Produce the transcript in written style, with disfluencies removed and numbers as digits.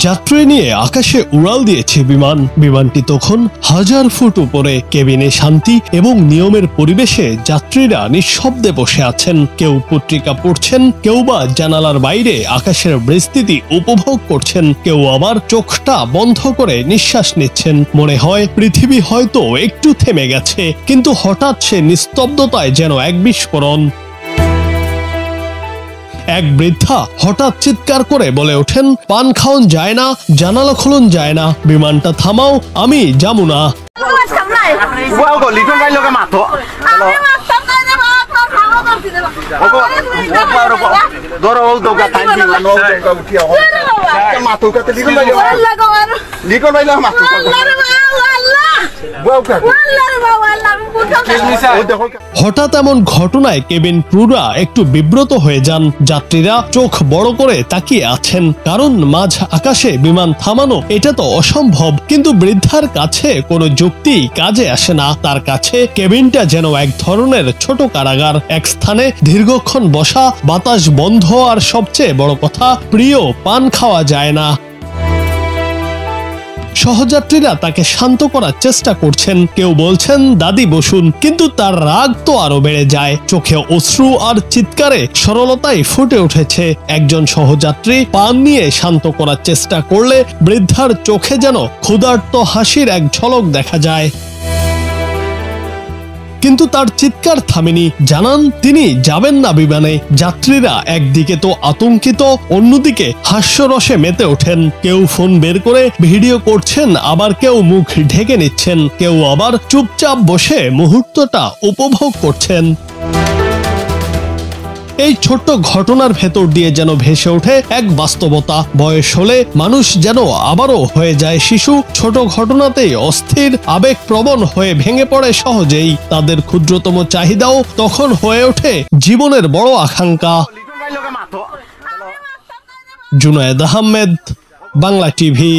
যাত্রী নিয়ে আকাশে উড়াল দিয়েছে বিমানটি তখন 1000 ফুট উপরে। কেবিনে শান্তি এবং নিয়মের পরিবেশে যাত্রীরা নিঃশব্দে বসে আছেন। কেউ পত্রিকা পড়ছেন, কেউ বা জানালার বাইরে আকাশের পরিস্থিতি উপভোগ করছেন, কেউ আবার চোখটা বন্ধ করে নিঃশ্বাস নিচ্ছেন। মনে হয় পৃথিবী হয়তো একটু থেমে গেছে, কিন্তু হঠাৎ সে নিস্তব্ধতায় যেন এক বিস্ফোরণ। এক বৃদ্ধা হঠাৎ চিৎকার করে বলে ওঠেন, পান খাওন যায় না, জানালা খুলন যায় না, বিমানটা থামাও, আমি যাবো না। হঠাৎ এমন ঘটনায় কেবিন ক্রুরা একটু বিব্রত হয়ে যান। যাত্রীরা চোখ বড় করে তাকিয়ে আছেন, কারণ মাঝ আকাশে বিমান থামানো এটা তো অসম্ভব। কিন্তু বৃদ্ধার কাছে কোনো যুক্তি কাজে আসে না। তার কাছে কেবিনটা যেন এক ধরনের ছোট কারাগার। এক স্থানে দীর্ঘক্ষণ বসা, বাতাস বন্ধ, আর সবচেয়ে বড় কথা, প্রিয় পান খাওয়া যায় না। সহযাত্রীরা তাকে শান্ত করার চেষ্টা করছেন, কেউ বলছেন দাদি বসুন, কিন্তু তার রাগ তো আরো বেড়ে যায়। চোখে অশ্রু আর চিৎকারে সরলতাই ফুটে উঠেছে। একজন সহযাত্রী পান নিয়ে শান্ত করার চেষ্টা করলে বৃদ্ধার চোখে যেন ক্ষুধার্ত হাসির এক ঝলক দেখা যায়। কিন্তু তার চিৎকার থামেনি। জানান তিনি যাবেন না বিমানে। যাত্রীরা একদিকে তো আতঙ্কিত, অন্যদিকে হাস্যরসে মেতে ওঠেন। কেউ ফোন বের করে ভিডিও করছেন, আবার কেউ মুখ ঢেকে নিচ্ছেন, কেউ আবার চুপচাপ বসে মুহূর্তটা উপভোগ করছেন। এই ছোট্ট ঘটনার ভেতর দিয়ে যেন ভেসে ওঠে এক বাস্তবতা। বয়স হলে মানুষ যেন আবারও হয়ে যায় শিশু। ছোট ঘটনাতেই অস্থির, আবেগপ্রবণ হয়ে ভেঙে পড়ে সহজেই। তাদের ক্ষুদ্রতম চাহিদাও তখন হয়ে ওঠে জীবনের বড় আকাঙ্ক্ষা। জুনায়েদ আহমেদ, বাংলা টিভি।